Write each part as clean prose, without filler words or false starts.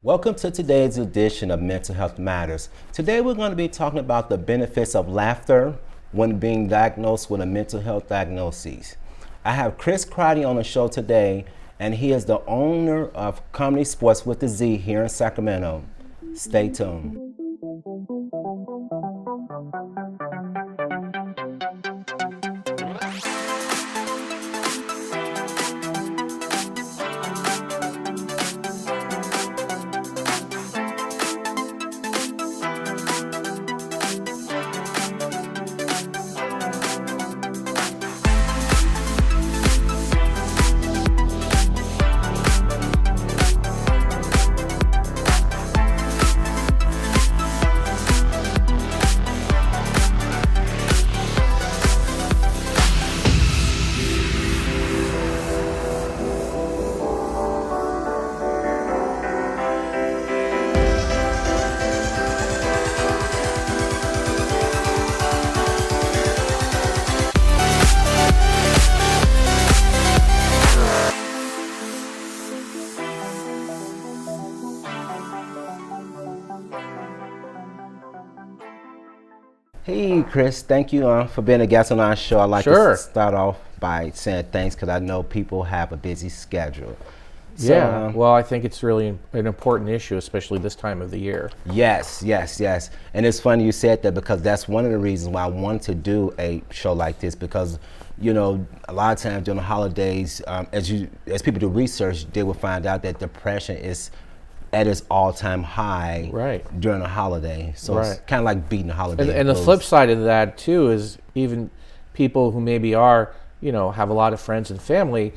Welcome to today's edition of Mental Health Matters. Today we're going to be talking about the benefits of laughter when being diagnosed with a mental health diagnosis. I have Chris Crotty on the show today, and he is the owner of Comedy Sports with the Z here in Sacramento. Stay tuned. Hey Chris, thank you for being a guest on our show. I'd like to start off by saying thanks because I know people have a busy schedule. So, well, I think it's really an important issue, especially this time of the year. Yes. And it's funny you said that because that's one of the reasons why I wanted to do a show like this because, you know, a lot of times during the holidays, as people do research, they will find out that depression is at its all-time high during the holiday. So it's kind of like beating the holiday. And the flip side of that, too, is even people who maybe are, have a lot of friends and family,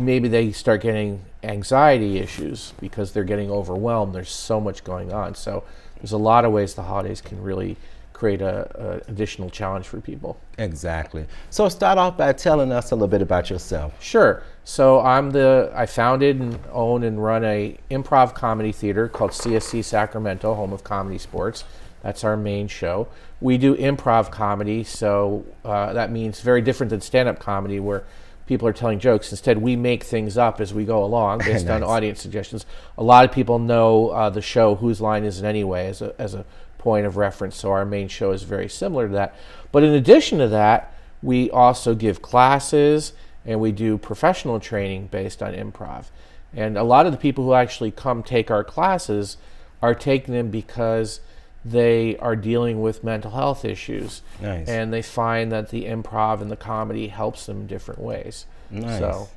maybe they start getting anxiety issues because they're getting overwhelmed. There's so much going on. So there's a lot of ways the holidays can really create a additional challenge for people. Exactly. So start off by telling us a little bit about yourself. Sure. So I founded and own and run a improv comedy theater called CSC Sacramento, home of Comedy Sports. That's our main show. We do improv comedy, so that means very different than stand-up comedy where people are telling jokes. Instead, we make things up as we go along based on audience suggestions. A lot of people know the show Whose Line Is It Anyway as a point of reference, so our main show is very similar to that. But in addition to that, we also give classes and we do professional training based on improv. And a lot of the people who actually come take our classes are taking them because they are dealing with mental health issues. Nice. And they find that the improv and the comedy helps them in different ways. Nice. So,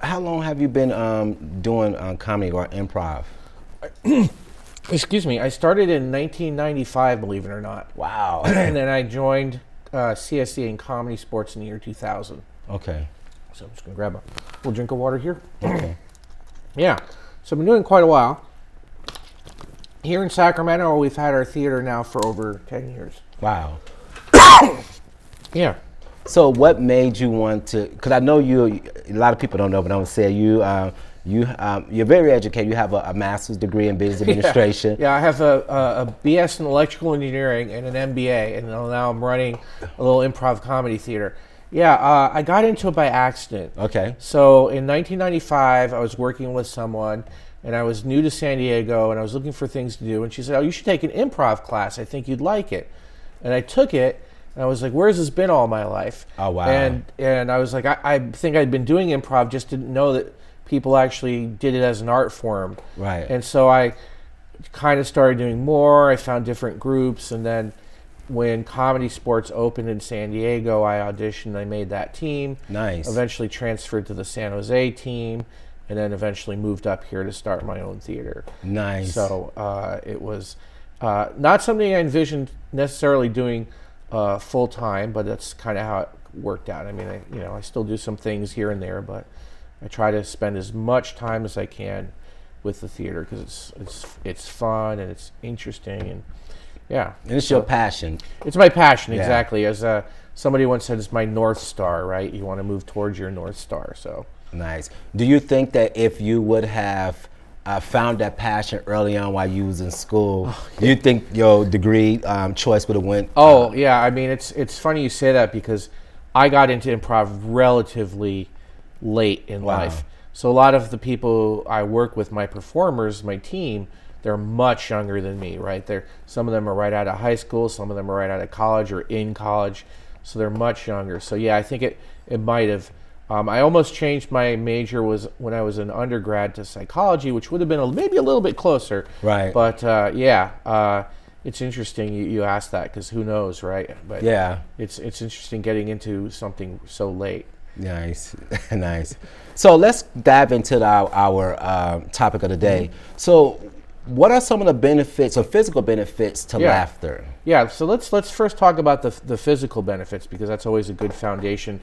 how long have you been doing comedy or improv? Excuse me, I started in 1995, believe it or not. Wow. And then I joined CSC in Comedy Sports in the year 2000. Okay. So I'm just going to grab a little drink of water here. Okay. Yeah, so I've been doing quite a while. Here in Sacramento, we've had our theater now for over 10 years. Wow. Yeah. So what made you want to, because I know a lot of people don't know, but I'm going to say you're very educated. You have a master's degree in business administration. Yeah, I have a BS in electrical engineering and an MBA, and now I'm running a little improv comedy theater. Yeah, I got into it by accident. Okay. So in 1995, I was working with someone, and I was new to San Diego, and I was looking for things to do, and she said, "Oh, you should take an improv class. I think you'd like it." And I took it, and I was like, "Where's this been all my life?" Oh, wow. And I was like, I think I'd been doing improv, just didn't know that people actually did it as an art form. Right. And so I kind of started doing more. I found different groups, and then when Comedy Sports opened in San Diego, I auditioned. I made that team. Nice. Eventually transferred to the San Jose team, and then eventually moved up here to start my own theater. Nice. So it was not something I envisioned necessarily doing full time, but that's kind of how it worked out. I mean, I still do some things here and there, but I try to spend as much time as I can with the theater because it's fun and it's interesting and yeah. And it's your passion. It's my passion, exactly. As somebody once said, it's my North Star, right? You want to move towards your North Star. So nice. Do you think that if you would have found that passion early on while you was in school, do you think your degree choice would have went? Yeah. I mean, it's funny you say that because I got into improv relatively late in life. So a lot of the people I work with, my performers, my team, they're much younger than me, right? Some of them are right out of high school, some of them are right out of college or in college, so they're much younger. So yeah, I think it might have. I almost changed my major was when I was an undergrad to psychology, which would have been maybe a little bit closer. Right. But it's interesting you asked that because who knows, right? But Yeah. it's interesting getting into something so late. Nice, nice. So let's dive into our topic of the day. So, what are some of the benefits or physical benefits to laughter? Yeah, so let's first talk about the physical benefits because that's always a good foundation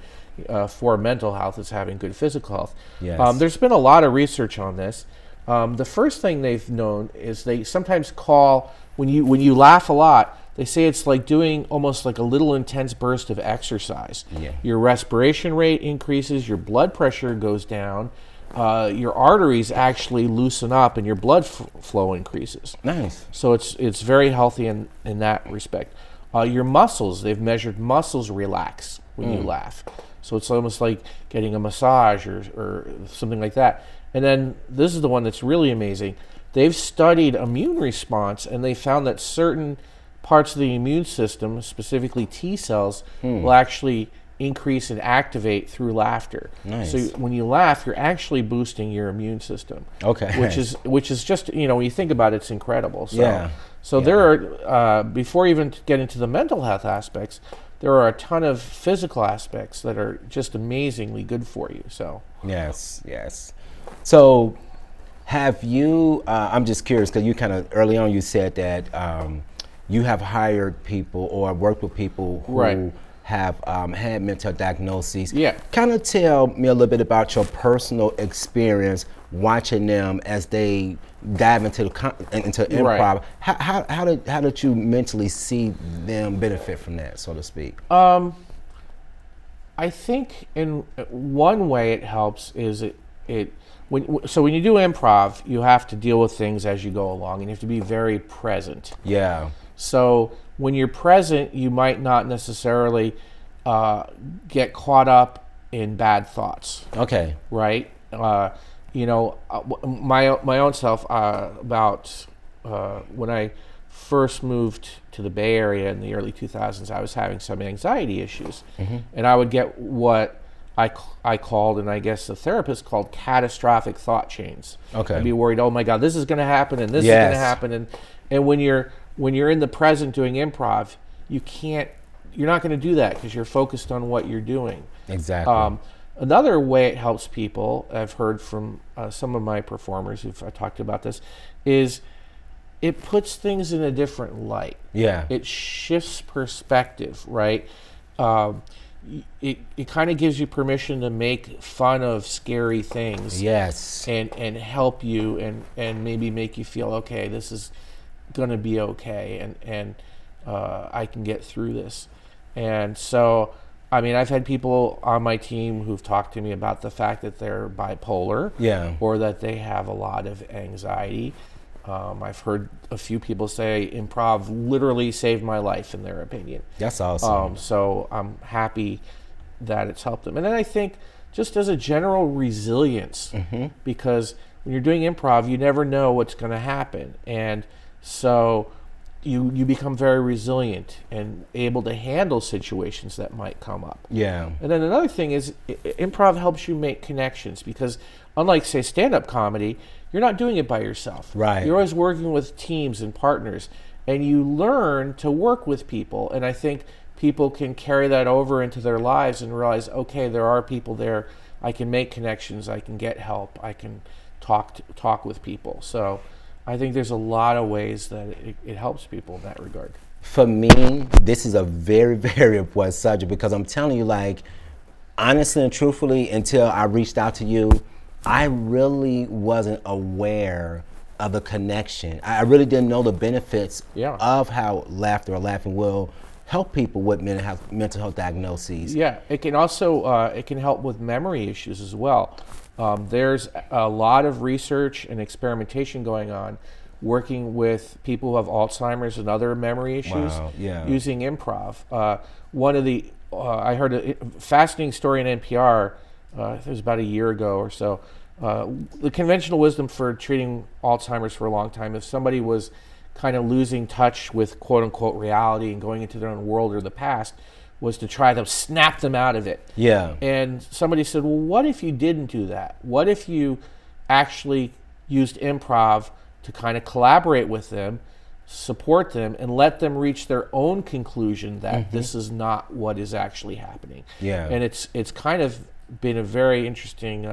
for mental health is having good physical health. Yes. There's been a lot of research on this. The first thing they've known is they sometimes call when you laugh a lot. They say it's like doing almost like a little intense burst of exercise. Yeah. Your respiration rate increases, your blood pressure goes down, your arteries actually loosen up, and your blood flow increases. Nice. So it's very healthy in that respect. Your muscles, they've measured muscles relax when you laugh. So it's almost like getting a massage or something like that. And then this is the one that's really amazing. They've studied immune response, and they found that certain parts of the immune system, specifically T cells, will actually increase and activate through laughter. Nice. So when you laugh, you're actually boosting your immune system. Okay. Which is just, when you think about it, it's incredible. So, Yeah. So there are, before even get into the mental health aspects, there are a ton of physical aspects that are just amazingly good for you. So Yes, yes. So have you, I'm just curious because you kind of early on you said that you have hired people or worked with people who have had mental diagnoses. Yeah. Kind of tell me a little bit about your personal experience watching them as they dive into improv. How did you mentally see them benefit from that, so to speak? I think in one way it helps is when you do improv, you have to deal with things as you go along, and you have to be very present. Yeah. So when you're present, you might not necessarily get caught up in bad thoughts. Okay. Right. My own self about when I first moved to the Bay Area in the early 2000s, I was having some anxiety issues, and I would get what I called, and I guess the therapist called, catastrophic thought chains. Okay. I'd be worried, oh my God, this is going to happen, and this is going to happen, and when you're in the present doing improv, you're not going to do that because you're focused on what you're doing. Exactly. Another way it helps people, I've heard from some of my performers who've talked about this, is it puts things in a different light. Yeah. It shifts perspective, right? It kind of gives you permission to make fun of scary things. Yes. And help you and maybe make you feel, okay, this is going to be okay, and I can get through this. And so, I mean, I've had people on my team who've talked to me about the fact that they're bipolar, or that they have a lot of anxiety. I've heard a few people say improv literally saved my life, in their opinion. That's awesome. So I'm happy that it's helped them. And then I think just as a general resilience, because when you're doing improv, you never know what's going to happen. And so you become very resilient and able to handle situations that might come up. Yeah. And then another thing is improv helps you make connections because unlike, say, stand-up comedy, you're not doing it by yourself. Right. You're always working with teams and partners, and you learn to work with people. And I think people can carry that over into their lives and realize, okay, there are people there. I can make connections. I can get help. I can talk with people. So I think there's a lot of ways that it helps people in that regard. For me, this is a very, very important subject because I'm telling you, like, honestly and truthfully, until I reached out to you, I really wasn't aware of the connection. I really didn't know the benefits of how laughter or laughing will help people with mental health diagnoses. Yeah, it can also it can help with memory issues as well. There's a lot of research and experimentation going on working with people who have Alzheimer's and other memory issues using improv. One of the I heard a fascinating story in NPR. It was about a year ago or so, The conventional wisdom for treating Alzheimer's for a long time, if somebody was kind of losing touch with quote unquote reality and going into their own world or the past, was to try to snap them out of it. Yeah. And somebody said, well, what if you didn't do that? What if you actually used improv to kind of collaborate with them, support them, and let them reach their own conclusion that this is not what is actually happening? Yeah. And it's kind of been a very interesting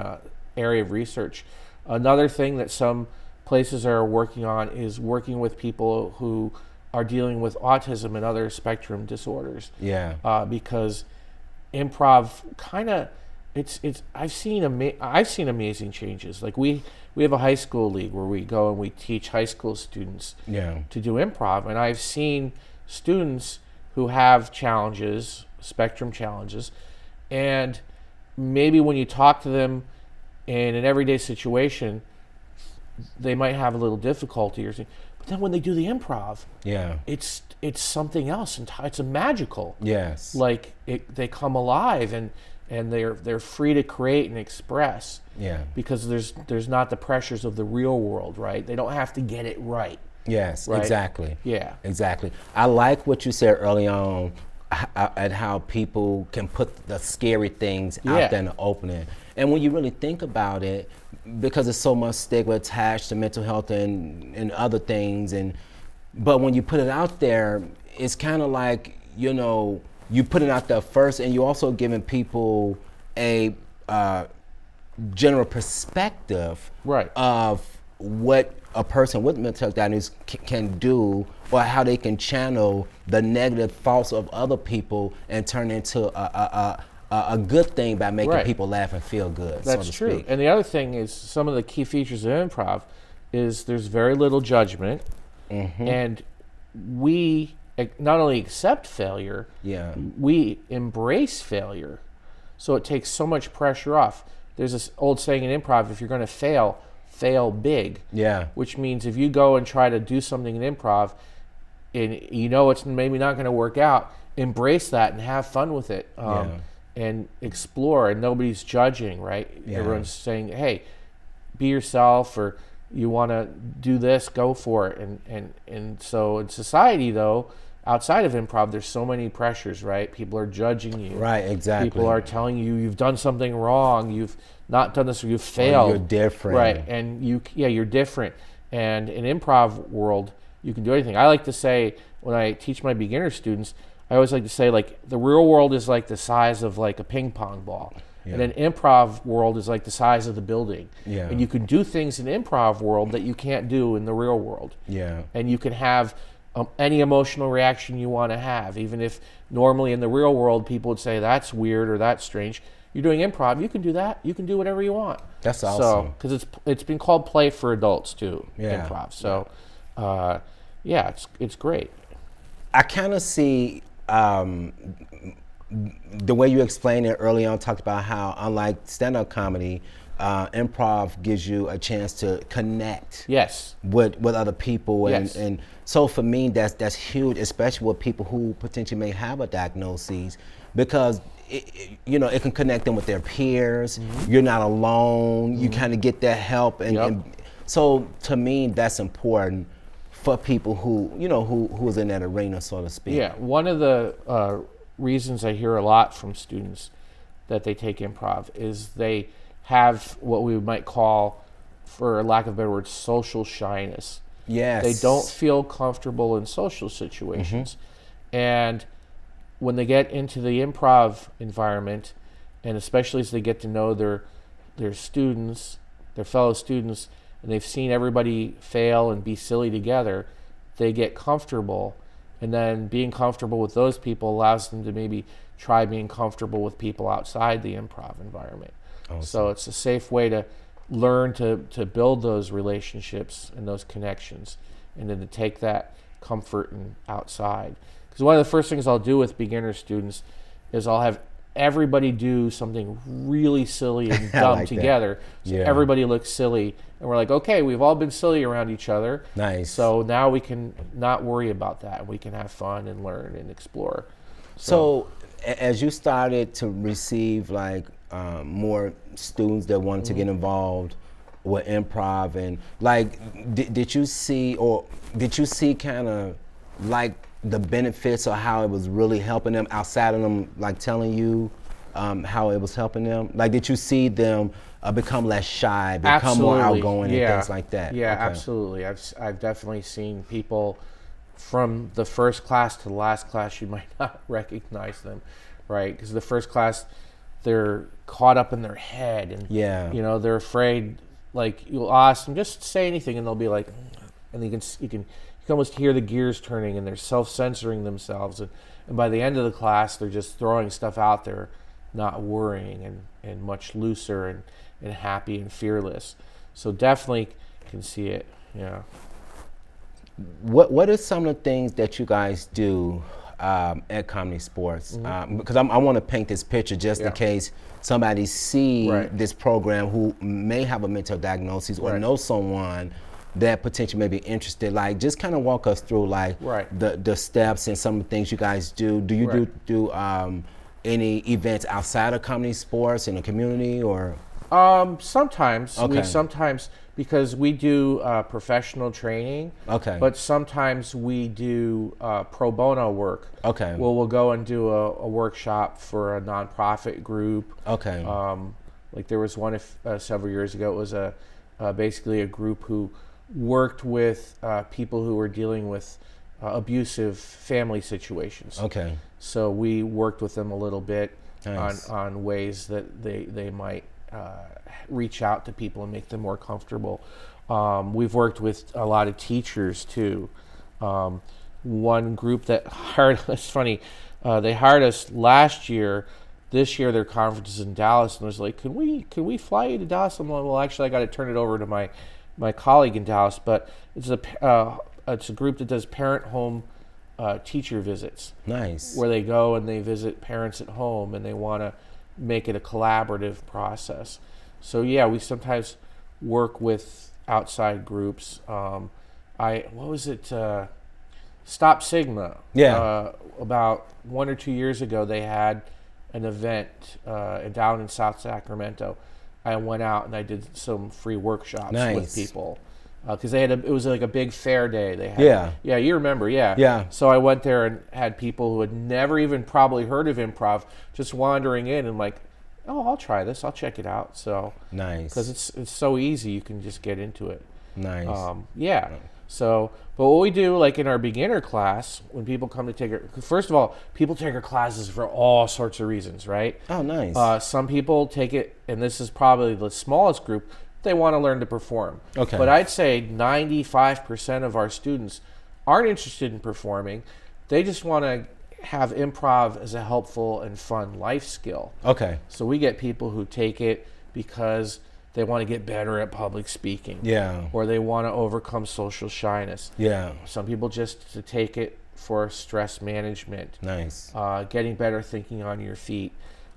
area of research. Another thing that some places are working on is working with people who are dealing with autism and other spectrum disorders. Yeah. Because improv kind of I've seen amazing changes. Like we have a high school league where we go and we teach high school students to do improv, and I've seen students who have challenges, spectrum challenges, and maybe when you talk to them in an everyday situation, they might have a little difficulty or something. But then when they do the improv, it's something else, and it's a magical. Yes. Like they come alive and they're free to create and express. Yeah. Because there's not the pressures of the real world, right? They don't have to get it right. Yes. Right? Exactly. Yeah. Exactly. I like what you said early on at how people can put the scary things out there in the opening. And when you really think about it, because there's so much stigma attached to mental health and other things, but when you put it out there, it's kind of like, you put it out there first, and you're also giving people a general perspective of what a person with mental health diagnosis can do, or how they can channel the negative thoughts of other people and turn into a good thing by making people laugh and feel good. That's so to true. speak. And the other thing is, some of the key features of improv is there's very little judgment, and we not only accept failure, we embrace failure. So it takes so much pressure off. There's this old saying in improv: if you're going to fail, fail big. Yeah. Which means if you go and try to do something in improv, and it's maybe not going to work out, embrace that and have fun with it. And explore, and nobody's judging, right? Everyone's saying, hey, be yourself, or you want to do this, go for it. And so in society, though, outside of improv, there's so many pressures, right? People are judging you. Right, exactly. People are telling you you've done something wrong, you've not done this, or you've failed. Or you're different. Right, and you're different. And in improv world, you can do anything. I like to say, when I teach my beginner students, I always like to say, like, the real world is like the size of like a ping pong ball. And an improv world is like the size of the building. And you can do things in improv world that you can't do in the real world. And you can have any emotional reaction you want to have, even if normally in the real world people would say that's weird or that's strange. You're doing improv, you can do that. You can do whatever you want. That's awesome. So, because it's been called play for adults too, improv. So, it's great. I kind of see the way you explained it early on, talked about how, unlike stand-up comedy, improv gives you a chance to connect with other people. And so for me, that's huge, especially with people who potentially may have a diagnosis, because it can connect them with their peers. You're not alone. You kind of get that help. And so to me, that's important for people who's in that arena, so to speak. Yeah, one of the reasons I hear a lot from students that they take improv is they have what we might call, for lack of a better word, social shyness. Yes. They don't feel comfortable in social situations. And when they get into the improv environment, and especially as they get to know their students, their fellow students, and they've seen everybody fail and be silly together, they get comfortable. And then being comfortable with those people allows them to maybe try being comfortable with people outside the improv environment. Awesome. So it's a safe way to learn to build those relationships and those connections, and then to take that comfort and outside. Because one of the first things I'll do with beginner students is I'll have everybody do something really silly and dumb together. So everybody looks silly, and we're like, okay, we've all been silly around each other. Nice. So now we can not worry about that, and we can have fun and learn and explore. So as you started to receive more students that wanted to get involved with improv, and like, did you see kind of like the benefits or how it was really helping them outside of them like telling you how it was helping them? Like, did you see them become less shy, become more outgoing, and things like that? Yeah, Okay. absolutely. I've definitely seen people from the first class to the last class, you might not recognize them, right? Because the first class, they're caught up in their head, and they're afraid. Like, you'll ask them, just say anything, and they'll be like, and you can almost hear the gears turning, and they're self-censoring themselves, and by the end of the class, they're just throwing stuff out there, not worrying, and much looser and happy and fearless. So definitely can see it. Yeah. What are some of the things that you guys do at Comedy Sports? Because I want to paint this picture just in case somebody see this program who may have a mental diagnosis or know someone that potentially may be interested. Like, just kind of walk us through like the steps and some of the things you guys do. Do you do any events outside of Comedy Sports in the community, or? Sometimes. We sometimes, because we do professional training. Okay. But sometimes we do pro bono work. Okay. Well, we'll go and do a workshop for a nonprofit group. Okay. Like, there was one several years ago. It was basically a group who worked with people who were dealing with abusive family situations. Okay. So we worked with them a little bit on ways that they might reach out to people and make them more comfortable. We've worked with a lot of teachers too. One group that hired us, funny, they hired us last year. This year their conference is in Dallas, and was like, can we fly you to Dallas? I'm like, well, actually, I got to turn it over to my colleague in Dallas, but it's a group that does parent home teacher visits. Nice. Where they go and they visit parents at home, and they want to make it a collaborative process. So yeah, we sometimes work with outside groups. What was it? Stop Sigma. Yeah. About 1 or 2 years ago, they had an event down in South Sacramento. I went out and I did some free workshops with people. Because it was like a big fair day. They had, yeah, you remember, yeah. So I went there and had people who had never even probably heard of improv just wandering in and like, oh, I'll try this, I'll check it out. So nice, because it's so easy, you can just get into it. Nice. Yeah. So, but what we do, like in our beginner class, when people come to take it, first of all, people take our classes for all sorts of reasons, right? Oh, nice. Some people take it, and this is probably the smallest group, they want to learn to perform. Okay. But I'd say 95% of our students aren't interested in performing. They just want to have improv as a helpful and fun life skill. Okay. So we get people who take it because they want to get better at public speaking. Yeah. Or they want to overcome social shyness. Yeah. Some people just to take it for stress management. Nice. Getting better thinking on your feet.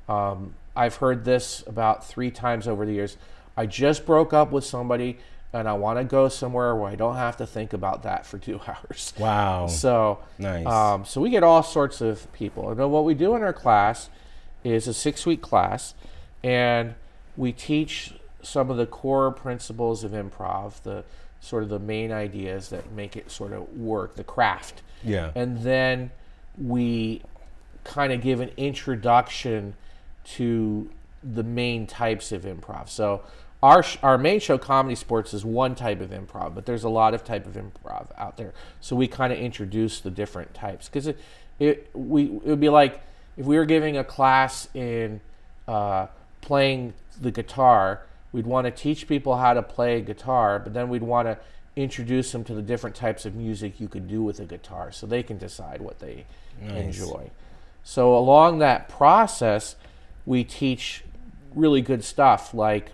I've heard this about 3 times over the years. I just broke up with somebody and I want to go somewhere where I don't have to think about that for 2 hours. Wow. So nice. So we get all sorts of people. And then what we do in our class is a 6-week class, and we teach some of the core principles of improv, the sort of the main ideas that make it sort of work, the craft. Yeah. And then we kind of give an introduction to the main types of improv. So our main show, Comedy Sports, is one type of improv, but there's a lot of type of improv out there. So we kind of introduce the different types, because it would be like if we were giving a class in playing the guitar. We'd want to teach people how to play guitar, but then we'd want to introduce them to the different types of music you could do with a guitar, so they can decide what they enjoy. So along that process, we teach really good stuff. Like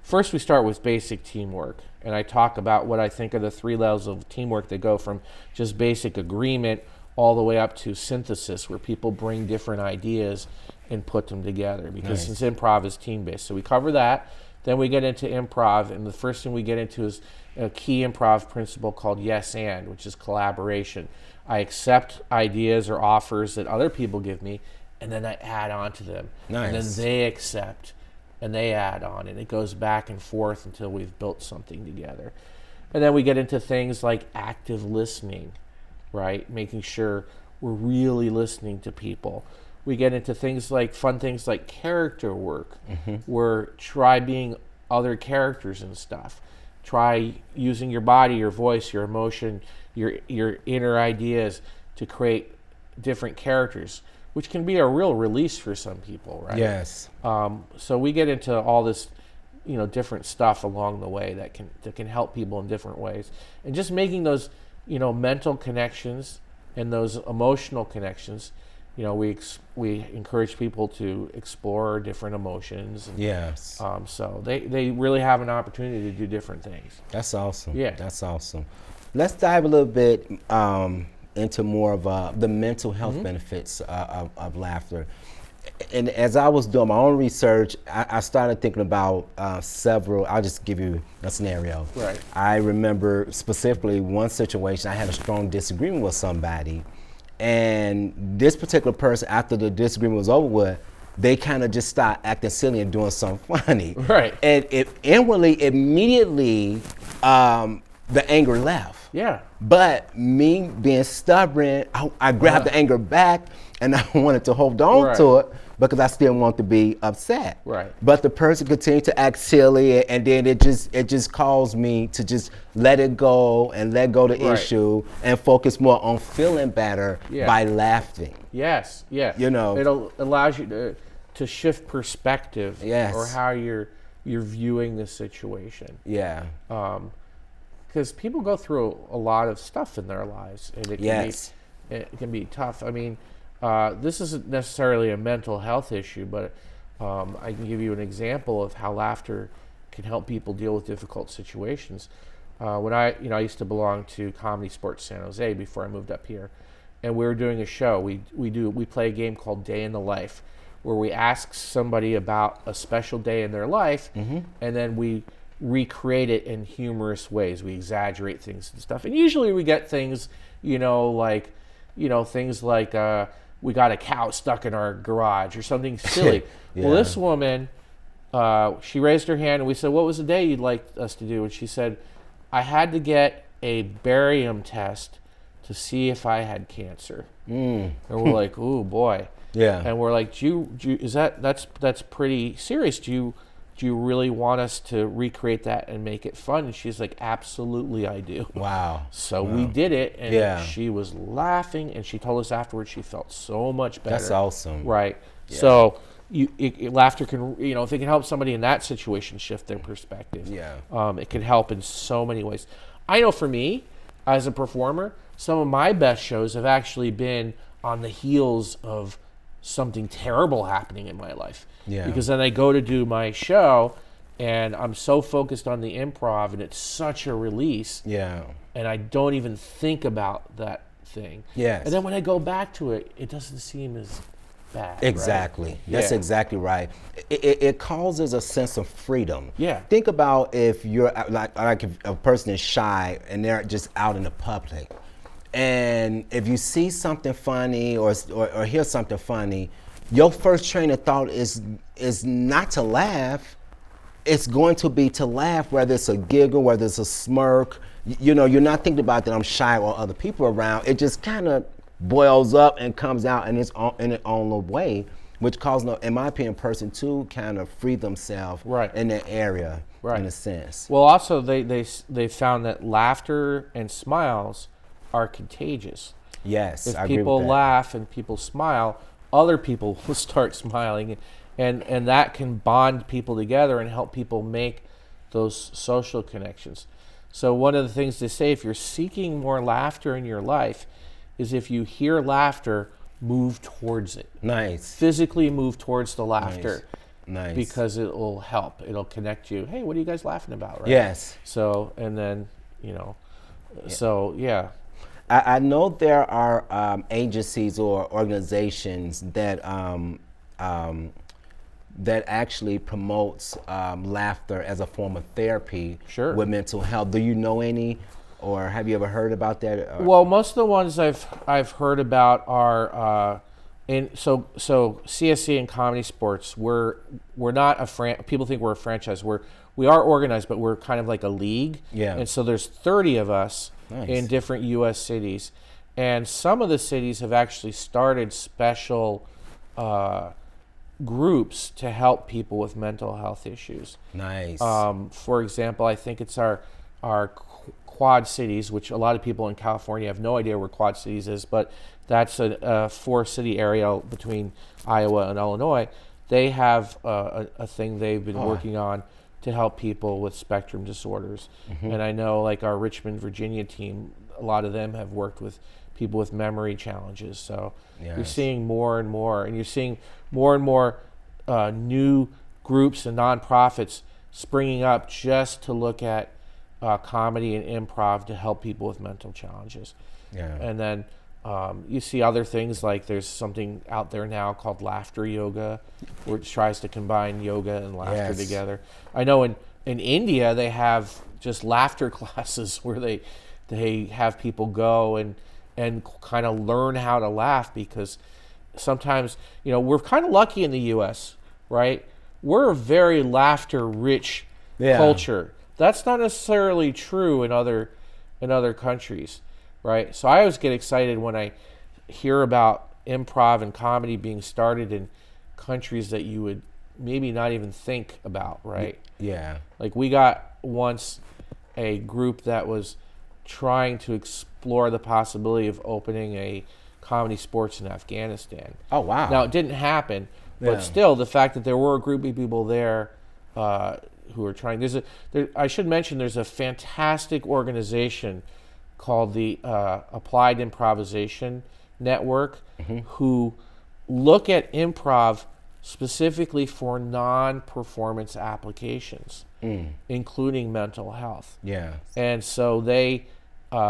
first we start with basic teamwork, and I talk about what I think are the 3 levels of teamwork that go from just basic agreement all the way up to synthesis, where people bring different ideas and put them together, because since improv is team-based. So we cover that. Then we get into improv, and the first thing we get into is a key improv principle called yes and, which is collaboration. I accept ideas or offers that other people give me, and then I add on to them. Nice. And then they accept, and they add on, and it goes back and forth until we've built something together. And then we get into things like active listening, right? Making sure we're really listening to people. We get into fun things like character work, where try being other characters and stuff. Try using your body, your voice, your emotion, your inner ideas to create different characters, which can be a real release for some people, right? Yes. So we get into all this, different stuff along the way that can help people in different ways, and just making those, mental connections and those emotional connections. We encourage people to explore different emotions. And, Yes. So they really have an opportunity to do different things. That's awesome. Yeah. That's awesome. Let's dive a little bit into more of the mental health benefits of laughter. And as I was doing my own research, I started thinking about several. I'll just give you a scenario. Right. I remember specifically one situation. I had a strong disagreement with somebody, and this particular person, after the disagreement was over with, they kind of just started acting silly and doing something funny. Right. And it inwardly, immediately, the anger left. Yeah. But me being stubborn, I grabbed the anger back, and I wanted to hold on to it because I still want to be upset. Right. But the person continued to act silly, and then it just caused me to just let it go and let go the issue and focus more on feeling better by laughing. Yes. Yeah. It allows you to shift perspective. Yes. Or how you're viewing the situation. Yeah. Because people go through a lot of stuff in their lives, and it can be tough. I mean, this isn't necessarily a mental health issue, but I can give you an example of how laughter can help people deal with difficult situations. When I used to belong to Comedy Sports San Jose before I moved up here, and we were doing a show. We play a game called Day in the Life, where we ask somebody about a special day in their life, and then we recreate it in humorous ways. We exaggerate things and stuff, and usually we get things, things like we got a cow stuck in our garage or something silly. Well, this woman, she raised her hand, and we said, "What was the day you'd like us to do?" And she said, "I had to get a barium test to see if I had cancer." And we're like, "Oh boy." Yeah. And we're like, that's pretty serious. Do you really want us to recreate that and make it fun?" And she's like, "Absolutely, I do." Wow. So we did it, and she was laughing, and she told us afterwards she felt so much better. That's awesome. Right. Yeah. So laughter can, if it can help somebody in that situation shift their perspective, it can help in so many ways. I know for me, as a performer, some of my best shows have actually been on the heels of something terrible happening in my life. Yeah. Because then I go to do my show, and I'm so focused on the improv, and it's such a release. Yeah. And I don't even think about that thing. Yes. And then when I go back to it, it doesn't seem as bad. Exactly. Right? That's exactly right. It causes a sense of freedom. Yeah. Think about if you're like if a person is shy and they're just out in the public, and if you see something funny or hear something funny, your first train of thought is not to laugh. It's going to be to laugh, whether it's a giggle, whether it's a smirk. You're not thinking about that I'm shy or other people around. It just kind of boils up and comes out in its own way, which causes, in my opinion, a person to kind of free themselves in that area, in a sense. Well, also they found that laughter and smiles are contagious. Yes, if I agree people with that. laugh and people smile, other people will start smiling, and that can bond people together and help people make those social connections. So one of the things to say, if you're seeking more laughter in your life, is if you hear laughter, move towards it. Nice. Physically move towards the laughter. Nice. Because it will help. It'll connect you. Hey, what are you guys laughing about? Right? Yes. So, and then, so yeah. I know there are agencies or organizations that that actually promotes laughter as a form of therapy with mental health. Do you know any, or have you ever heard about that? Well, most of the ones I've heard about are And so CSC and Comedy Sports, we're not people think we're a franchise. We are organized, but we're kind of like a league. Yeah. And so there's 30 of us in different U.S. cities, and some of the cities have actually started special groups to help people with mental health issues. Nice. For example, I think it's our Quad Cities, which a lot of people in California have no idea where Quad Cities is, but that's a 4-city area between Iowa and Illinois. They have a thing they've been working on to help people with spectrum disorders. And I know like our Richmond, Virginia team, a lot of them have worked with people with memory challenges. So you're seeing more and more, and you're seeing more and more new groups and nonprofits springing up just to look at comedy and improv to help people with mental challenges. And then you see other things like there's something out there now called laughter yoga, which tries to combine yoga and laughter together. I know in India they have just laughter classes where they have people go and kind of learn how to laugh, because sometimes, we're kind of lucky in the U.S., right? We're a very laughter-rich culture. That's not necessarily true in other countries, right? So I always get excited when I hear about improv and comedy being started in countries that you would maybe not even think about, right? Yeah. Like we got once a group that was trying to explore the possibility of opening a Comedy Sports in Afghanistan. Oh, wow. Now, it didn't happen, but still, the fact that there were a group of people there who are trying. I should mention there's a fantastic organization called the Applied Improvisation Network who look at improv specifically for non-performance applications, including mental health. Yeah. And so they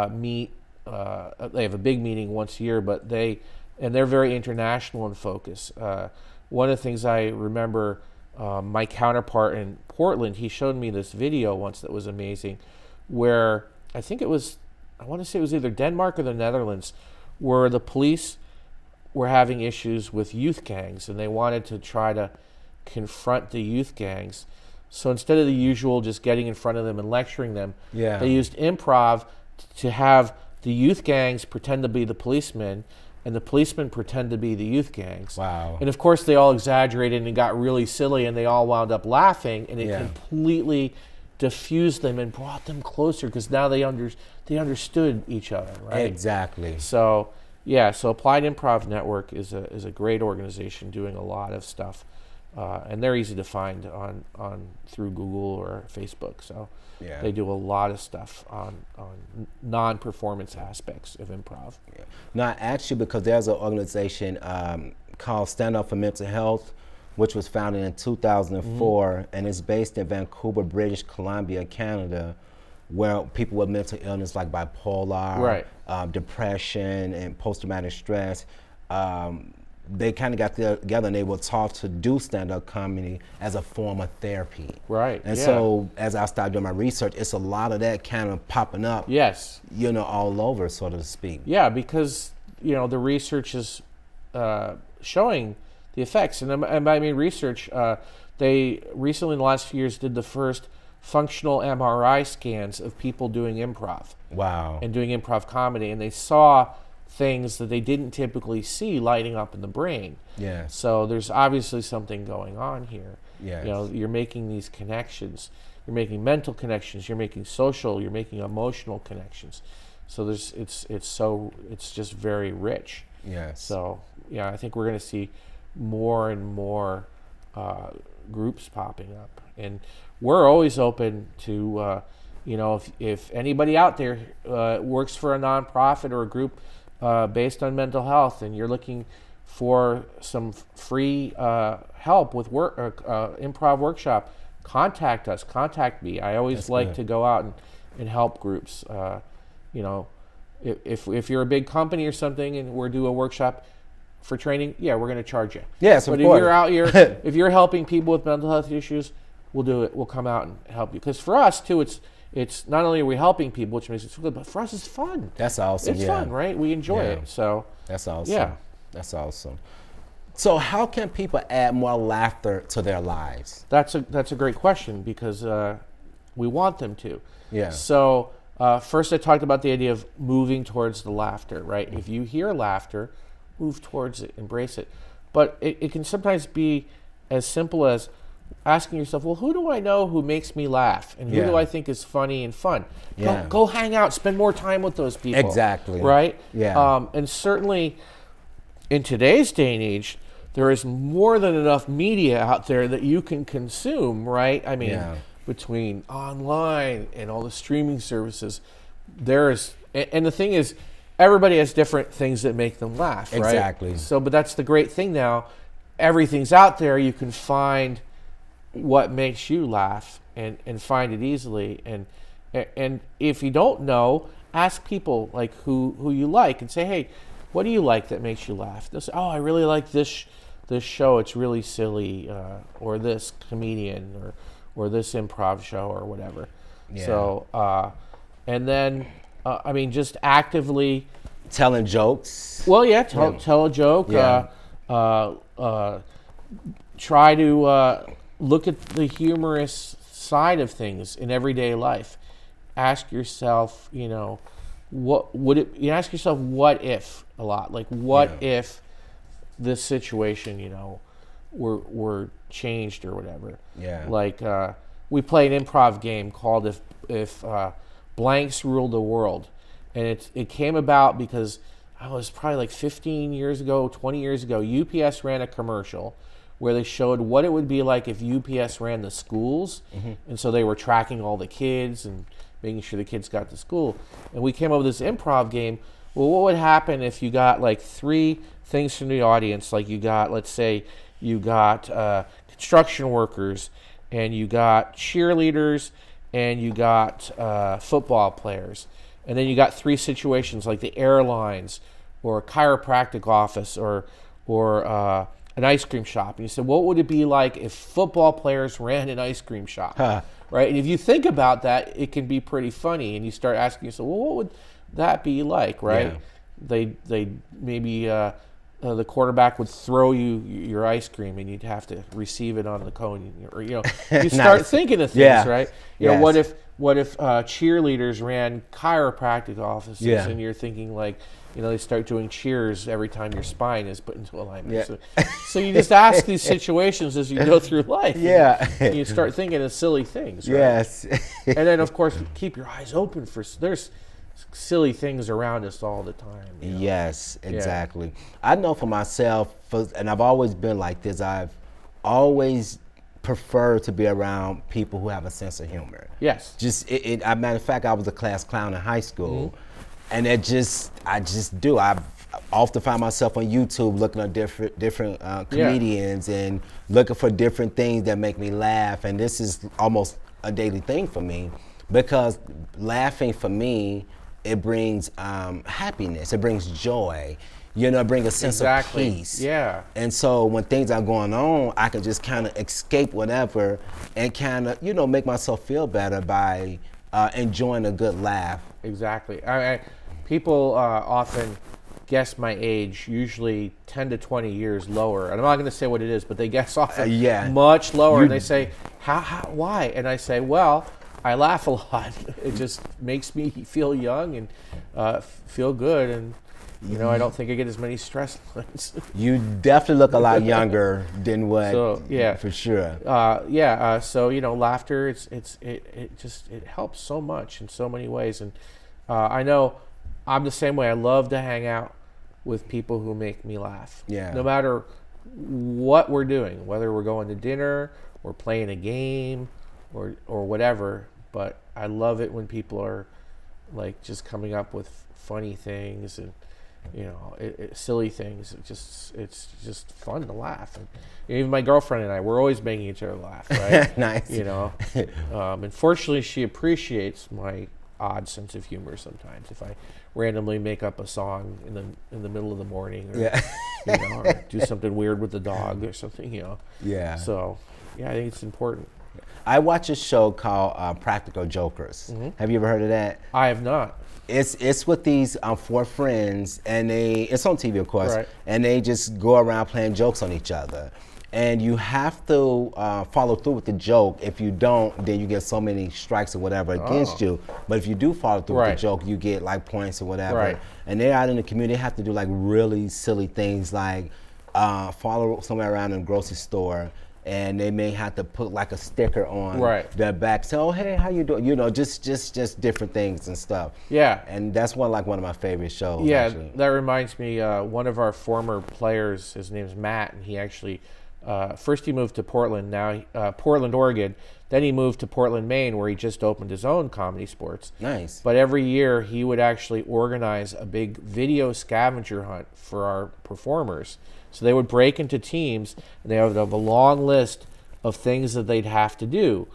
meet. They have a big meeting once a year, but they're very international in focus. One of the things I remember, my counterpart in Portland, he showed me this video once that was amazing, where I want to say it was either Denmark or the Netherlands, where the police were having issues with youth gangs, and they wanted to try to confront the youth gangs. So instead of the usual just getting in front of them and lecturing them, they used improv to have the youth gangs pretend to be the policemen, and the policemen pretend to be the youth gangs. Wow. And of course they all exaggerated and got really silly, and they all wound up laughing, and it completely diffused them and brought them closer, because now they understood each other, right? Exactly. So Applied Improv Network is a great organization doing a lot of stuff, and they're easy to find on through Google or Facebook. So they do a lot of stuff on non-performance aspects of improv. Now, I asked you because there's an organization called Stand Up for Mental Health, which was founded in 2004, and it's based in Vancouver, British Columbia, Canada, where people with mental illness like bipolar, depression, and post-traumatic stress, they kind of got together and they were taught to do stand-up comedy as a form of therapy. Right. And so as I started doing my research, it's a lot of that kind of popping up, all over, so to speak. Yeah, because, the research is showing the effects. And I mean research, they recently in the last few years did the first functional MRI scans of people doing improv. Wow. And doing improv comedy, and they saw things that they didn't typically see lighting up in the brain. Yeah. So there's obviously something going on here. Yes. You're making these connections. You're making mental connections. You're making social. You're making emotional connections. So it's just very rich. Yes. So I think we're going to see more and more groups popping up, and we're always open to if anybody out there works for a nonprofit or a group based on mental health, and you're looking for some free help with improv workshop, contact us. Contact me. I always to go out and help groups. If you're a big company or something and we're do a workshop for training, we're going to charge you. Yes, but of if course. you're out here, if you're helping people with mental health issues, we'll do it. We'll come out and help you. Because for us too, it's not only are we helping people, which makes it feel good, but for us it's fun. That's awesome. It's fun, right? We enjoy it. So that's awesome. Yeah. That's awesome. So how can people add more laughter to their lives? That's a great question because we want them to. Yeah. So first, I talked about the idea of moving towards the laughter, right? If you hear laughter, move towards it, embrace it. But it can sometimes be as simple as asking yourself, well, who do I know who makes me laugh? And who Yeah. do I think is funny and fun? Yeah. Go hang out, spend more time with those people. Exactly. Right? Yeah. And certainly in today's day and age, there is more than enough media out there that you can consume, right? I mean, Yeah. between online and all the streaming services, and the thing is, everybody has different things that make them laugh, right? Exactly. So, but that's the great thing now. Everything's out there. You can find what makes you laugh and find it easily. And if you don't know, ask people like who you like and say, hey, what do you like that makes you laugh? They'll say, oh, I really like this show. It's really silly, or this comedian, or this improv show, or whatever. Yeah. So, and then, I mean, just actively Telling jokes. well, yeah, tell a joke. Yeah. Try to look at the humorous side of things in everyday life. Ask yourself, what would it? You ask yourself, what if a lot? Like, what if this situation, were changed or whatever? Yeah. Like, we play an improv game called if blanks ruled the world, and it came about because I was probably like 15 years ago, 20 years ago. UPS ran a commercial where they showed what it would be like if UPS ran the schools, and so they were tracking all the kids and making sure the kids got to school. And we came up with this improv game. Well, what would happen if you got like three things from the audience? Like let's say you got construction workers, and you got cheerleaders, and you got football players. And then you got three situations like the airlines or a chiropractic office or an ice cream shop. And you said, what would it be like if football players ran an ice cream shop? Right? And if you think about that, it can be pretty funny. And you start asking yourself, well, what would that be like, right? Yeah. They maybe the quarterback would throw you your ice cream, and you'd have to receive it on the cone. Or you start thinking of things, right? What if cheerleaders ran chiropractic offices, and you're thinking like, they start doing cheers every time your spine is put into alignment. Yeah. So you just ask these situations as you go through life. Yeah. And you start thinking of silly things. Right? Yes. And then, of course, keep your eyes open there's silly things around us all the time. Yes, exactly. Yeah. I know for myself, and I've always been like this, I've always preferred to be around people who have a sense of humor. Yes. As a matter of fact, I was a class clown in high school, and I just do. I often find myself on YouTube looking at different comedians and looking for different things that make me laugh, and this is almost a daily thing for me, because laughing for me, it brings happiness, it brings joy, it brings a sense of peace. Yeah. And so when things are going on, I can just kind of escape whatever and kind of, make myself feel better by enjoying a good laugh. Exactly. People often guess my age, usually 10 to 20 years lower. And I'm not going to say what it is, but they guess often much lower. And they say, why? And I say, well, I laugh a lot. It just makes me feel young and feel good. And, I don't think I get as many stress lines. You definitely look a lot younger than what, for sure. So, laughter, it helps so much in so many ways. And I know I'm the same way. I love to hang out with people who make me laugh. Yeah. No matter what we're doing, whether we're going to dinner or playing a game or whatever. But I love it when people are like just coming up with funny things and silly things. It's just fun to laugh. And even my girlfriend and I, we're always making each other laugh, right? Nice. And fortunately, she appreciates my odd sense of humor sometimes. If I randomly make up a song in the middle of the morning, or, or do something weird with the dog or something, Yeah. So, I think it's important. I watch a show called Practical Jokers. Have you ever heard of that? I have not. It's with these four friends, and it's on TV, of course, Right. and they just go around playing jokes on each other. And you have to follow through with the joke. If you don't, then you get so many strikes or whatever against you. But if you do follow through with Right. the joke, you get like points or whatever. Right. And they're out in the community, they have to do like really silly things like follow somewhere around in a grocery store, and they may have to put like a sticker on Right. their back, say, "Oh, hey, how you doing?" You know, just different things and stuff. Yeah. And that's one of my favorite shows. Yeah, actually. that reminds me. One of our former players, his name's Matt, and he actually first he moved to Portland, Portland, Oregon. Then he moved to Portland, Maine, where he just opened his own Comedy Sports. Nice. But every year he would actually organize a big video scavenger hunt for our performers. So they would break into teams, and they would have a long list of things that they'd have to do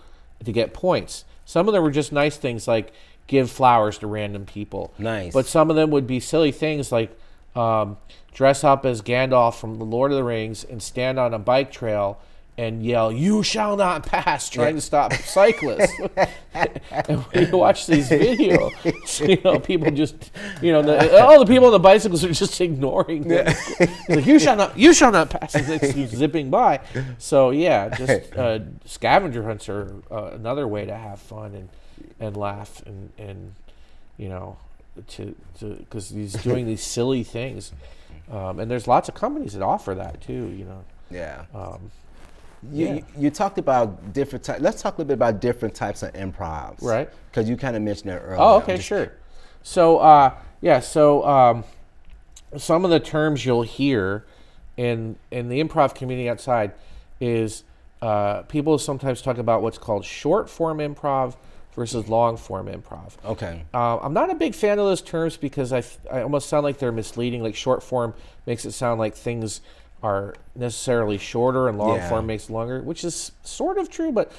to get points. Some of them were just nice things like give flowers to random people. Nice. But some of them would be silly things like dress up as Gandalf from The Lord of the Rings and stand on a bike trail and yell, "You shall not pass," trying to stop cyclists. And when you watch these videos, people just, all the people on the bicycles are just ignoring them. It's like, you shall not pass, and it's zipping by. So yeah, just scavenger hunts are another way to have fun and laugh and because he's doing these silly things, and there's lots of companies that offer that too. Yeah. Yeah. You talked about different types. Let's talk a little bit about different types of improvs. Right. Because you kind of mentioned that earlier. Oh, okay, sure. So, some of the terms you'll hear in the improv community outside is people sometimes talk about what's called short form improv versus long form improv. Okay. I'm not a big fan of those terms because I almost sound like they're misleading. Like short form makes it sound like things are necessarily shorter and long form makes it longer, which is sort of true. But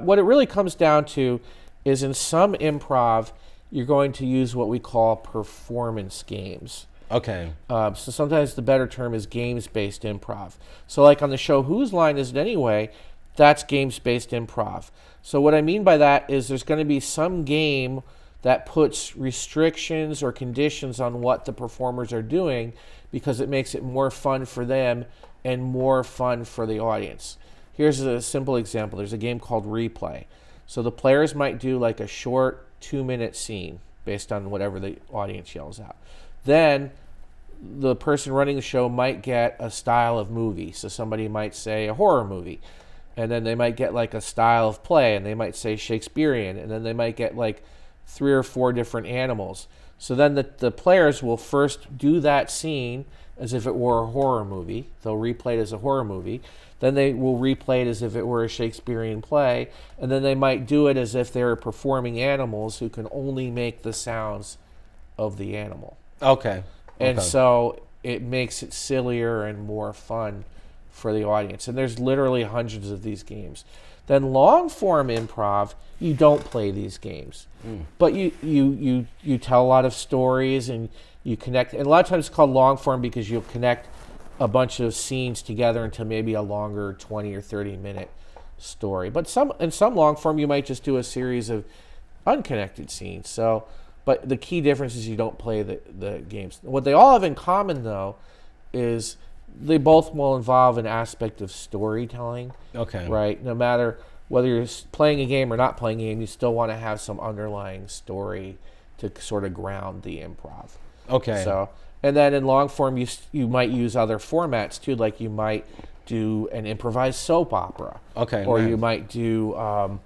what it really comes down to is in some improv, you're going to use what we call performance games. Okay. So sometimes the better term is games-based improv. So like on the show Whose Line Is It Anyway, that's games-based improv. So what I mean by that is there's going to be some game that puts restrictions or conditions on what the performers are doing because it makes it more fun for them and more fun for the audience. Here's a simple example. There's a game called Replay. So the players might do like a short 2-minute scene based on whatever the audience yells out. Then the person running the show might get a style of movie. So somebody might say a horror movie. And then they might get like a style of play, and they might say Shakespearean. And then they might get like 3 or 4 different animals. So then the players will first do that scene as if it were a horror movie. They'll replay it as a horror movie. Then they will replay it as if it were a Shakespearean play. And then they might do it as if they were performing animals who can only make the sounds of the animal. Okay. And so it makes it sillier and more fun for the audience. And there's literally hundreds of these games. Then long form improv, you don't play these games. But you tell a lot of stories and you connect. And a lot of times it's called long form because you'll connect a bunch of scenes together into maybe a longer 20 or 30 minute story. But in some long form you might just do a series of unconnected scenes. But the key difference is you don't play the games. What they all have in common though is they both will involve an aspect of storytelling. Okay. Right? No matter whether you're playing a game or not playing a game, you still want to have some underlying story to sort of ground the improv. Okay. So, and then in long form, you might use other formats too, like you might do an improvised soap opera. Okay. Or you might do a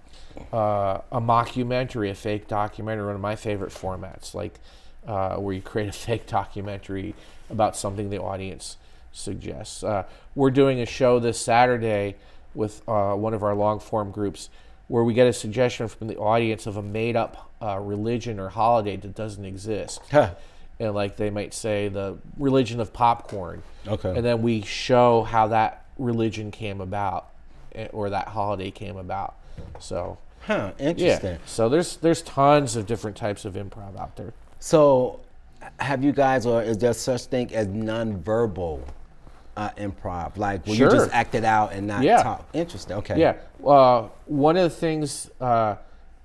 mockumentary, a fake documentary, one of my favorite formats, like where you create a fake documentary about something the audience suggests. We're doing a show this Saturday with one of our long form groups where we get a suggestion from the audience of a made up religion or holiday that doesn't exist. And like they might say the religion of popcorn. Okay. And then we show how that religion came about or that holiday came about. So interesting. Yeah. So there's tons of different types of improv out there. So have you guys, or is there such thing as nonverbal improv, like where you just act it out and not talk? Interesting. Okay. Yeah. One of the things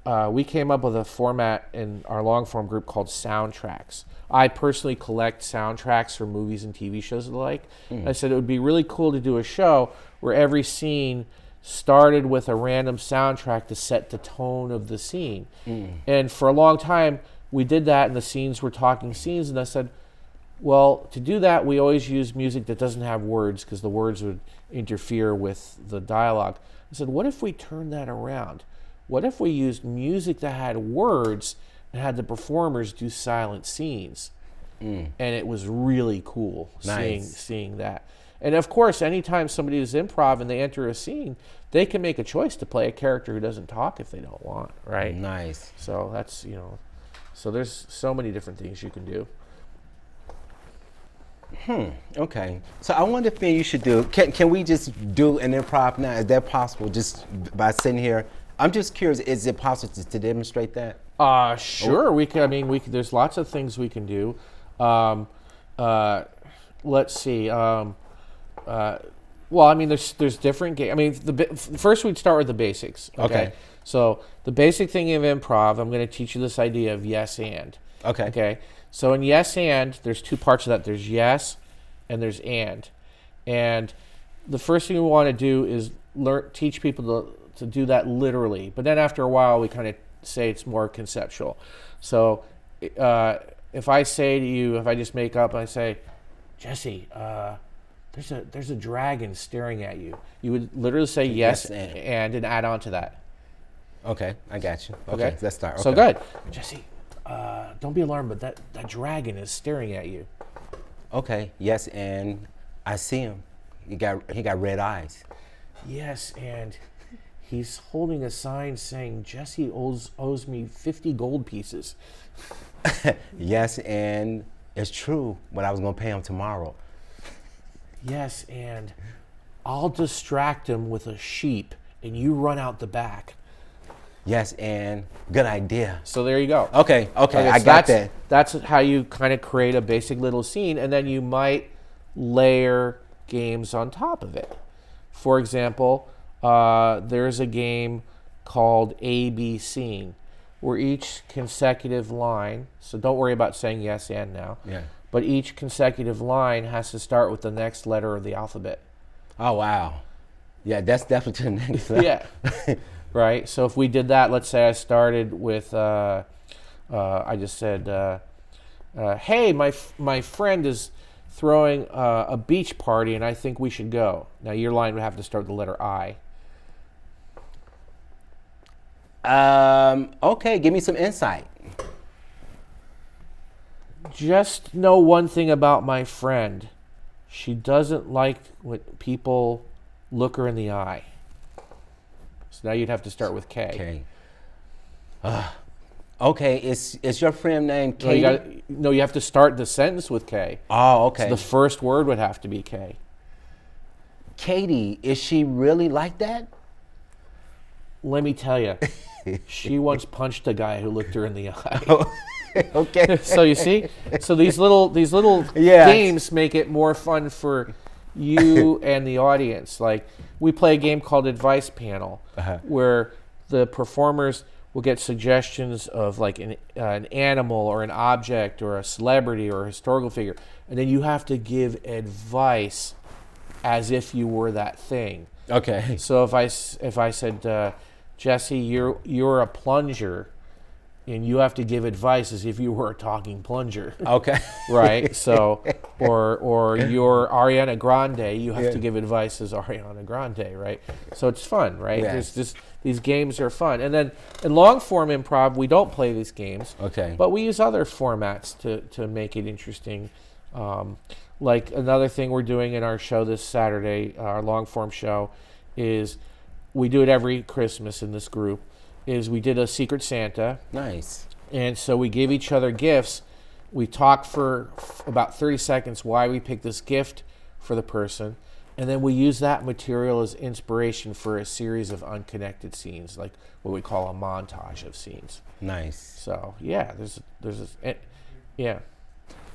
we came up with a format in our long form group called soundtracks. I personally collect soundtracks for movies and TV shows and the like. I said it would be really cool to do a show where every scene started with a random soundtrack to set the tone of the scene. And for a long time, we did that, and the scenes were talking scenes. And I said, well, to do that, we always use music that doesn't have words because the words would interfere with the dialogue. I said, what if we turned that around? What if we used music that had words and had the performers do silent scenes? And it was really cool seeing that. And of course, anytime somebody does improv and they enter a scene, they can make a choice to play a character who doesn't talk if they don't want, right? Nice. So that's, so there's so many different things you can do. Okay. So I wonder if you should do, can we just do an improv now? Is that possible just by sitting here? I'm just curious, is it possible to demonstrate that? Sure. We can, there's lots of things we can do. Let's see. There's different games. First we'd start with the basics. Okay. So the basic thing of improv, I'm going to teach you this idea of yes and. Okay. Okay. So in yes and, there's two parts of that. There's yes and there's and. And the first thing we want to do is teach people to do that literally. But then after a while, we kind of say it's more conceptual. So if I say to you, if I just make up and I say, Jesse, there's a dragon staring at you. You would literally say yes and add on to that. Okay, I got you. Okay, let's start. Okay. So good. Jesse, don't be alarmed, but that dragon is staring at you. Okay, yes, and I see him. He got red eyes. Yes, and he's holding a sign saying Jesse owes me 50 gold pieces. Yes, and it's true, but I was going to pay him tomorrow. Yes, and I'll distract him with a sheep, and you run out the back. Yes, and good idea. So there you go. Okay, I got that. That's how you kind of create a basic little scene, and then you might layer games on top of it. For example, there's a game called A-B Scene, where each consecutive line, so don't worry about saying yes and now, but each consecutive line has to start with the next letter of the alphabet. Oh, wow. Yeah, that's definitely the next level. Yeah. Right? So if we did that, let's say I started with, I just said, hey, my friend is throwing a beach party and I think we should go. Now your line would have to start with the letter I. Okay, give me some insight. Just know one thing about my friend. She doesn't like when people look her in the eye. So now you'd have to start with K. Okay, is your friend named Katie? No, you have to start the sentence with K. Oh, okay. So the first word would have to be K. Katie, is she really like that? Let me tell you, she once punched a guy who looked her in the eye. Okay. So you see, so these little games make it more fun for you and the audience. Like we play a game called Advice Panel, where the performers will get suggestions of like an animal or an object or a celebrity or a historical figure, and then you have to give advice as if you were that thing. Okay. So if I said, Jesse, you're a plunger, and you have to give advice as if you were a talking plunger. Okay. Right? So, or you're Ariana Grande, you have to give advice as Ariana Grande, right? So it's fun, right? Yes. These games are fun. And then in long form improv, we don't play these games. Okay. But we use other formats to make it interesting. Like another thing we're doing in our show this Saturday, our long form show, is we do it every Christmas in this group, is we did a Secret Santa. Nice. And so we gave each other gifts. We talked for about 30 seconds why we picked this gift for the person. And then we use that material as inspiration for a series of unconnected scenes, like what we call a montage of scenes. Nice. So yeah, yeah.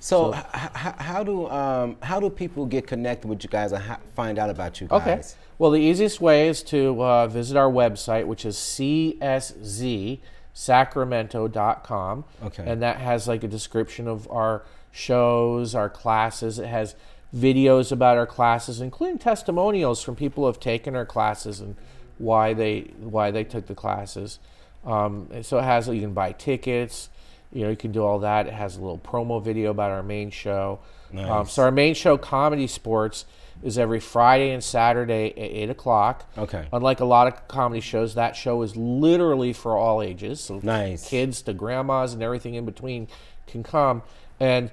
So how do people get connected with you guys and find out about you guys? Okay. Well, the easiest way is to visit our website, which is CSZ, sacramento.com. Okay. And that has like a description of our shows, our classes. It has videos about our classes, including testimonials from people who have taken our classes and why they took the classes. And so it has, you can buy tickets, you can do all that. It has a little promo video about our main show. Nice. So our main show, Comedy Sports, is every Friday and Saturday at 8 o'clock. Okay. Unlike a lot of comedy shows, that show is literally for all ages. So Nice. kids to grandmas and everything in between can come. And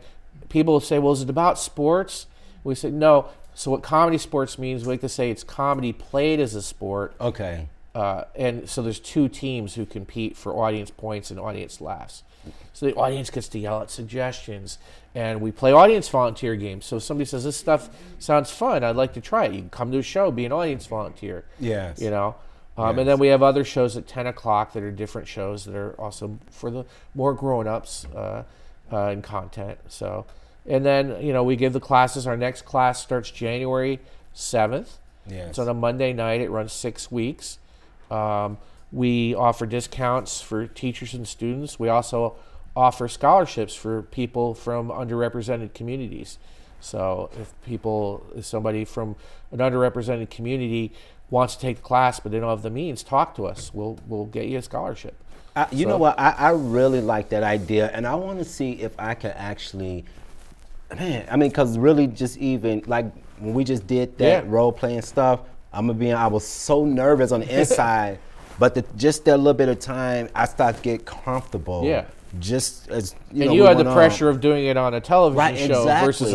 people say, well, is it about sports? We say, no. So what Comedy Sports means, we like to say it's comedy played as a sport. Okay. And so there's two teams who compete for audience points and audience laughs. So the audience gets to yell at suggestions, and we play audience volunteer games. So if somebody says, this stuff sounds fun, I'd like to try it, you can come to a show, be an audience volunteer. Yes. Yes. Yes. And then we have other shows at 10 o'clock that are different shows that are also for the more grown-ups in content. So, and then, we give the classes. Our next class starts January 7th. Yes. It's on a Monday night. It runs 6 weeks. We offer discounts for teachers and students. We also offer scholarships for people from underrepresented communities. So if somebody from an underrepresented community wants to take the class but they don't have the means, talk to us. We'll get you a scholarship. You know what? I really like that idea, and I want to see if I can actually, because really just even like when we just did that role playing stuff, I was so nervous on the inside, but just that little bit of time, I started to get comfortable. Yeah. Just as and you had the pressure of doing it on a television show exactly. versus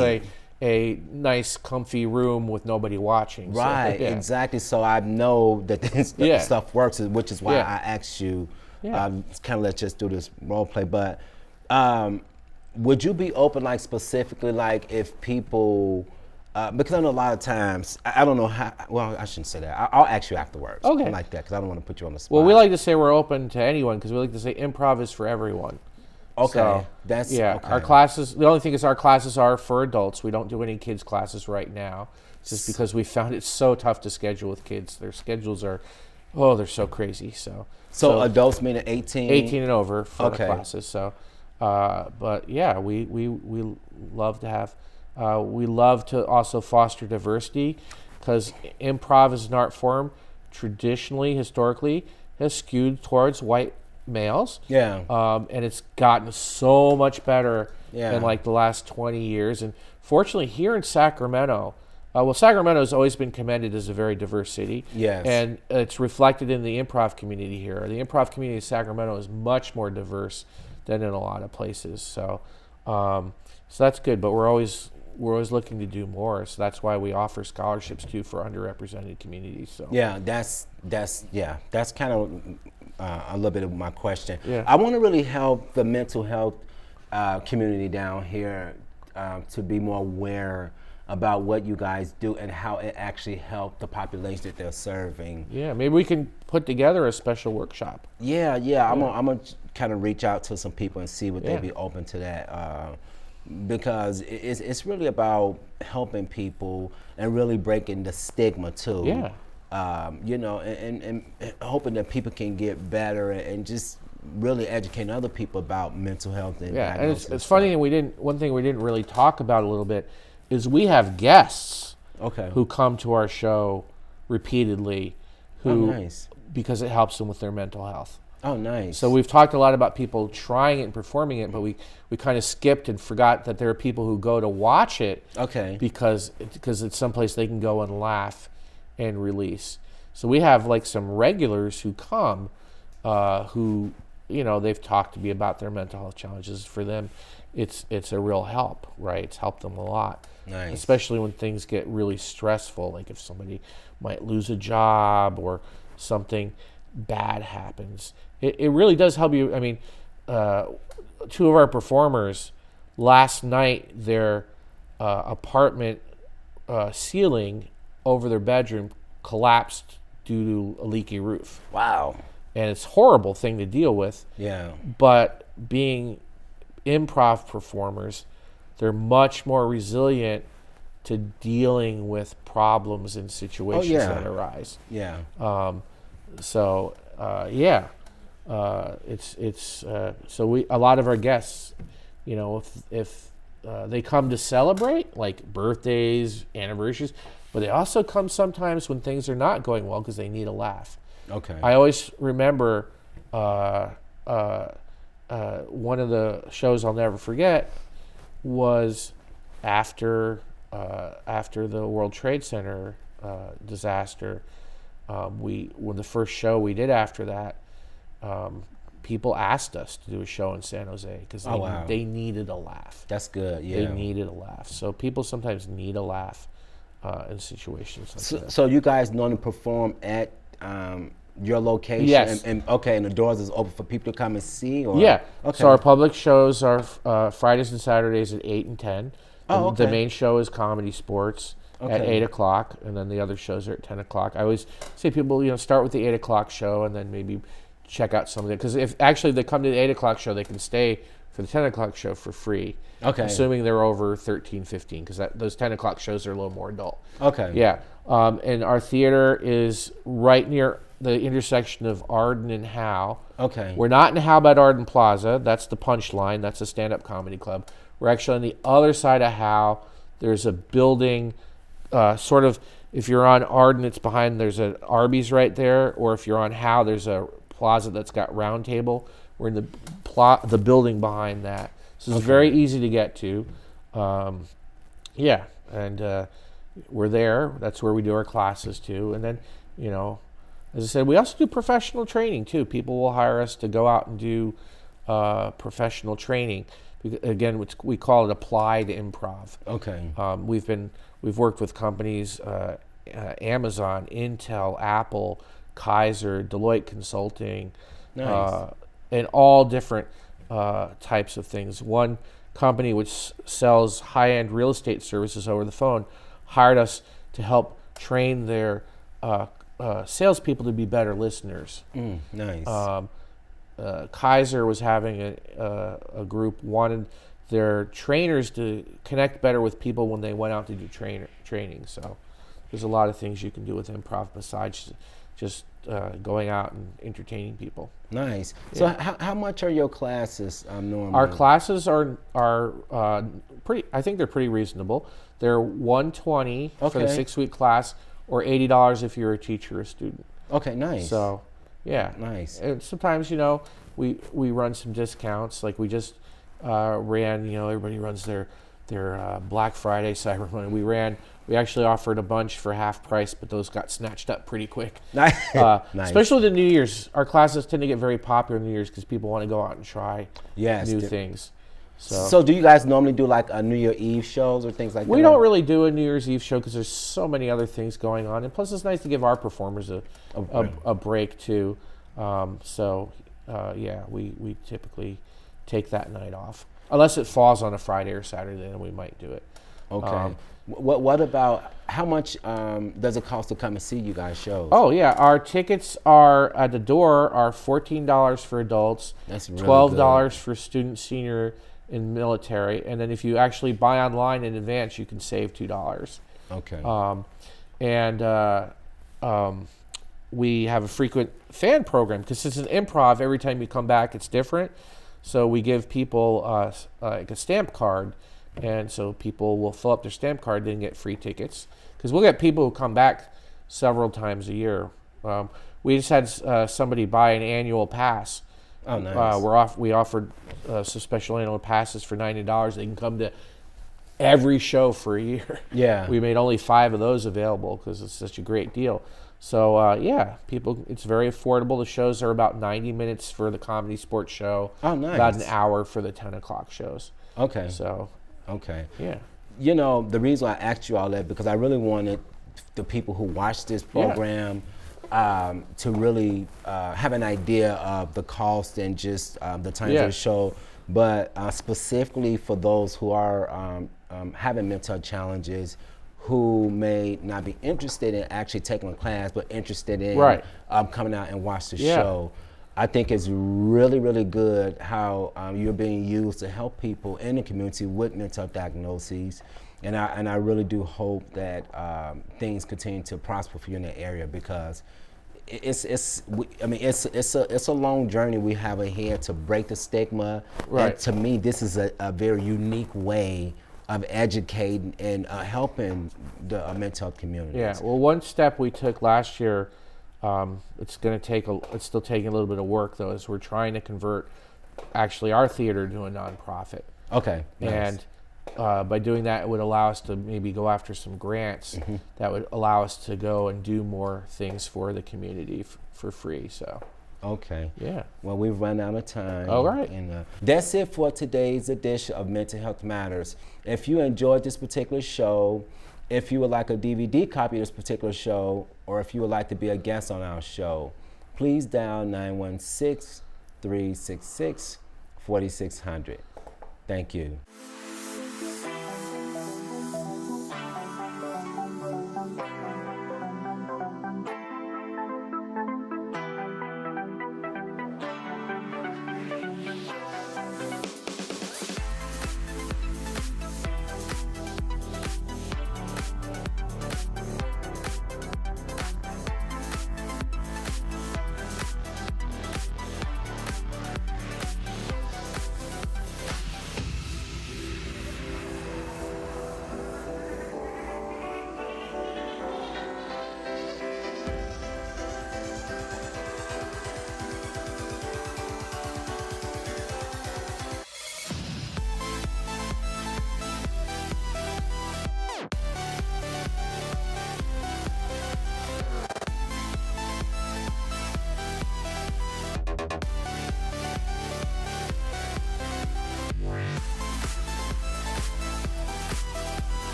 a nice, comfy room with nobody watching. Right, so, exactly. So I know that this stuff works, which is why I asked you, kind of let's just do this role play. But would you be open, like specifically, like if people, because I know a lot of times, I don't know how, well, I shouldn't say that. I'll ask you afterwards. Okay. Like that, because I don't want to put you on the spot. Well, we like to say we're open to anyone because we like to say improv is for everyone. Okay. So, okay. Our classes, the only thing is our classes are for adults. We don't do any kids classes right now just because we found it so tough to schedule with kids. Their schedules are, they're so crazy. So adults meaning 18? 18 and over for the classes. So, but yeah, we love to have, we love to also foster diversity because improv as an art form traditionally, historically, has skewed towards white males. Yeah. And it's gotten so much better in like the last 20 years. And fortunately here in Sacramento, Sacramento has always been commended as a very diverse city. Yes. And it's reflected in the improv community here. The improv community of Sacramento is much more diverse than in a lot of places. So that's good, but we're always looking to do more. So that's why we offer scholarships too for underrepresented communities. So yeah, that's kind of a little bit of my question. Yeah. I want to really help the mental health community down here to be more aware about what you guys do and how it actually helped the population that they're serving. Yeah, maybe we can put together a special workshop. Yeah. I'm gonna kind of reach out to some people and see would they be open to that. Because it's really about helping people and really breaking the stigma too. Yeah. And hoping that people can get better and just really educating other people about mental health. And it's funny, one thing we didn't really talk about a little bit is we have guests who come to our show repeatedly because it helps them with their mental health. Oh, nice. So we've talked a lot about people trying it and performing it, but we kind of skipped and forgot that there are people who go to watch it because it's someplace they can go and laugh and release. So we have like some regulars who come who, they've talked to me about their mental health challenges. For them, it's a real help, right? It's helped them a lot. Nice. Especially when things get really stressful, like if somebody might lose a job or something bad happens. It really does help you. I mean, two of our performers last night, their apartment ceiling over their bedroom collapsed due to a leaky roof. Wow. And it's a horrible thing to deal with. Yeah. But being improv performers, they're much more resilient to dealing with problems and situations that arise. Yeah. So a lot of our guests, if they come to celebrate like birthdays, anniversaries, but they also come sometimes when things are not going well because they need a laugh. Okay. I always remember one of the shows I'll never forget was after the World Trade Center disaster. When the first show we did after that, people asked us to do a show in San Jose because they needed a laugh. That's good. Yeah. They needed a laugh. So people sometimes need a laugh in situations like that. So you guys normally perform at your location? Yes. And the doors is open for people to come and see? Or? Yeah. Okay. So our public shows are Fridays and Saturdays at 8 and 10. Oh, okay. The main show is Comedy Sports at 8 o'clock, and then the other shows are at 10 o'clock. I always say people, start with the 8 o'clock show and then maybe check out some of it. Because if actually they come to the 8 o'clock show, they can stay for the 10 o'clock show for free. Okay. Assuming they're over 13, 15, because those 10 o'clock shows are a little more adult. Okay. Yeah. And our theater is right near the intersection of Arden and Howe. Okay. We're not in Howe by Arden Plaza. That's the Punchline. That's a stand-up comedy club. We're actually on the other side of Howe. There's a building, sort of, if you're on Arden, it's behind, there's an Arby's right there. Or if you're on Howe, there's a plaza that's got Round Table. We're in the building behind that. So it's very easy to get to. We're there. That's where we do our classes too. And then, as I said, we also do professional training too. People will hire us to go out and do professional training. Again, we call it applied improv. Okay. We've worked with companies, Amazon, Intel, Apple, Kaiser, Deloitte Consulting, Nice. and all different types of things. One company which sells high-end real estate services over the phone hired us to help train their salespeople to be better listeners. Nice. Kaiser was having a group wanted their trainers to connect better with people when they went out to do training. So there's a lot of things you can do with improv besides just going out and entertaining people. Nice. Yeah. So how much are your classes normally? Our classes are pretty. I think they're pretty reasonable. They're $120 for the 6-week class, or $80 if you're a teacher or a student. Okay, nice. So, yeah, nice. And sometimes we run some discounts. Like we just ran. Everybody runs their Black Friday, Cyber Monday. We actually offered a bunch for half price, but those got snatched up pretty quick. Nice. Especially the New Year's. Our classes tend to get very popular in New Year's because people want to go out and try new things. So do you guys normally do like a New Year Eve shows or things like that? We don't really do a New Year's Eve show because there's so many other things going on. And plus it's nice to give our performers a break too. We typically take that night off. Unless it falls on a Friday or Saturday, then we might do it. Okay. What about, how much does it cost to come and see you guys shows? Oh yeah, our tickets are at the door are $14 for adults, That's really $12 good. for student, senior, and military, and then if you actually buy online in advance, you can save $2. Okay. We have a frequent fan program because it's an improv. Every time you come back, it's different. So we give people like a stamp card, and so people will fill up their stamp card and get free tickets. Because we'll get people who come back several times a year. We just had somebody buy an annual pass. Oh, nice. We offered some special annual passes for $90. They can come to every show for a year. Yeah. We made only 5 of those available because it's such a great deal. So people, it's very affordable. The shows are about 90 minutes for the comedy sports show. Oh, nice. About an hour for the 10 o'clock shows. Okay. So. Okay. Yeah. The reason I asked you all that because I really wanted the people who watch this program to really have an idea of the cost and just the times of the show, but specifically for those who are having mental challenges, who may not be interested in actually taking a class, but interested in coming out and watch the show. I think it's really, really good how you're being used to help people in the community with mental diagnoses. And I really do hope that things continue to prosper for you in that area, because I mean, it's a long journey we have ahead to break the stigma. Right. And to me, this is a very unique way of educating and helping the mental health community. Yeah. Well, one step we took last year, it's still taking a little bit of work though, is we're trying to convert actually our theater to a nonprofit. Okay. Nice. And by doing that, it would allow us to maybe go after some grants that would allow us to go and do more things for the community for free. So, okay. Yeah. Well, we've run out of time. All right. And that's it for today's edition of Mental Health Matters. If you enjoyed this particular show, if you would like a DVD copy of this particular show, or if you would like to be a guest on our show, please dial 916-366-4600. Thank you.